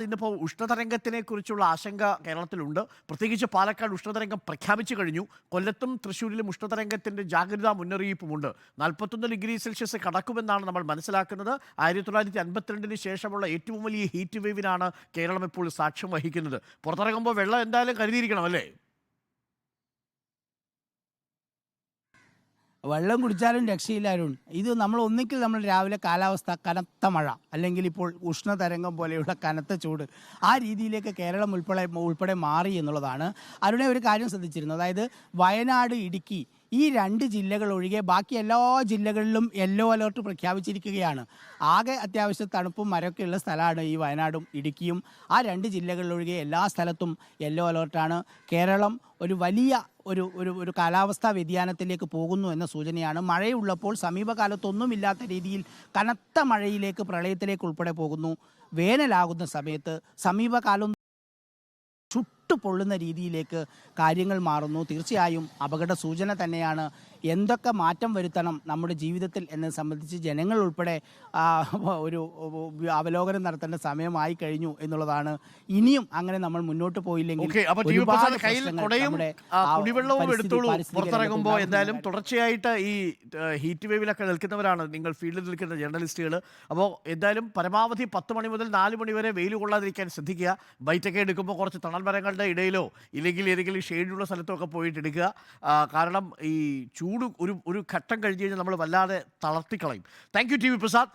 ഇന്നിപ്പോൾ ഉഷ്ണതരംഗത്തിനെ കുറിച്ചുള്ള ആശങ്ക കേരളത്തിലുണ്ട്. പ്രത്യേകിച്ച് പാലക്കാട് ഉഷ്ണതരംഗം പ്രഖ്യാപിച്ചു കഴിഞ്ഞു. കൊല്ലത്തും തൃശ്ശൂരിലും ഉഷ്ണതരംഗത്തിൻ്റെ ജാഗ്രതാ മുന്നറിയിപ്പുമുണ്ട്. 41 ഡിഗ്രി സെൽഷ്യസ് കടക്കുമെന്നാണ് നമ്മൾ മനസ്സിലാക്കുന്നത്. 1952 ശേഷമുള്ള ഏറ്റവും വലിയ ഹീറ്റ് വേവിനാണ് കേരളം ഇപ്പോൾ സാക്ഷ്യം വഹിക്കുന്നത്. പുറത്തിറങ്ങുമ്പോൾ വെള്ളം എന്തായാലും കരുതിയിരിക്കണം അല്ലേ? വെള്ളം കുടിച്ചാലും രക്ഷയില്ല അരുൺ. ഇത് നമ്മൾ ഒന്നിക്കിൽ നമ്മൾ രാവിലെ കാലാവസ്ഥ കനത്ത മഴ, അല്ലെങ്കിൽ ഇപ്പോൾ ഉഷ്ണതരംഗം പോലെയുള്ള കനത്ത ചൂട്, ആ രീതിയിലേക്ക് കേരളം ഉൾപ്പെടെ മാറി എന്നുള്ളതാണ്. അരുണെ, ഒരു കാര്യം ശ്രദ്ധിച്ചിരുന്നു. അതായത് വയനാട്, ഇടുക്കി ഈ 2 ജില്ലകൾ ഒഴികെ ബാക്കി എല്ലാ ജില്ലകളിലും യെല്ലോ അലേർട്ട് പ്രഖ്യാപിച്ചിരിക്കുകയാണ്. ആകെ അത്യാവശ്യം തണുപ്പും മരമൊക്കെ ഉള്ള സ്ഥലമാണ് ഈ വയനാടും ഇടുക്കിയും. ആ 2 ജില്ലകളിലൊഴികെ എല്ലാ സ്ഥലത്തും യെല്ലോ അലേർട്ടാണ്. കേരളം ഒരു വലിയ ഒരു കാലാവസ്ഥാ വ്യതിയാനത്തിലേക്ക് പോകുന്നു എന്ന സൂചനയാണ്. മഴയുള്ളപ്പോൾ സമീപകാലത്തൊന്നുമില്ലാത്ത രീതിയിൽ കനത്ത മഴയിലേക്ക്, പ്രളയത്തിലേക്ക് ഉൾപ്പെടെ പോകുന്നു. വേനലാകുന്ന സമയത്ത് സമീപകാലം പൊള്ളുന്ന രീതിയിലേക്ക് കാര്യങ്ങൾ മാറുന്നു. തീർച്ചയായും അപകട സൂചന തന്നെയാണ്. എന്തൊക്കെ മാറ്റം വരുത്തണം നമ്മുടെ ജീവിതത്തിൽ എന്നത് സംബന്ധിച്ച് ജനങ്ങൾ ഉൾപ്പെടെ ഒരു അവലോകനം നടത്തേണ്ട സമയമായി കഴിഞ്ഞു എന്നുള്ളതാണ്. ഇനിയും അങ്ങനെ നമ്മൾ മുന്നോട്ട് പോയില്ലെങ്കിൽ പുറത്തിറങ്ങുമ്പോൾ എന്തായാലും തുടർച്ചയായിട്ട് ഈ ഹീറ്റ് വേവിലൊക്കെ നിൽക്കുന്നവരാണ് നിങ്ങൾ, ഫീൽഡിൽ നിൽക്കുന്ന ജേർണലിസ്റ്റുകൾ. അപ്പോൾ എന്തായാലും പരമാവധി 10 മണി മുതൽ 4 മണി വരെ വെയിൽ കൊള്ളാതിരിക്കാൻ ശ്രദ്ധിക്കുക. ബൈറ്റൊക്കെ എടുക്കുമ്പോൾ കുറച്ച് തണൽ മരങ്ങളുടെ ഇടയിലോ ഇല്ലെങ്കിൽ ഏതെങ്കിലും ഷെയ്ഡുള്ള സ്ഥലത്തോ ഒക്കെ പോയിട്ട് എടുക്കുക. കാരണം ഈ ചൂട് ഒരു ഘട്ടം കഴിഞ്ഞ് കഴിഞ്ഞാൽ നമ്മൾ വല്ലാതെ തളർത്തിക്കളയും. Thank you T V Prasad.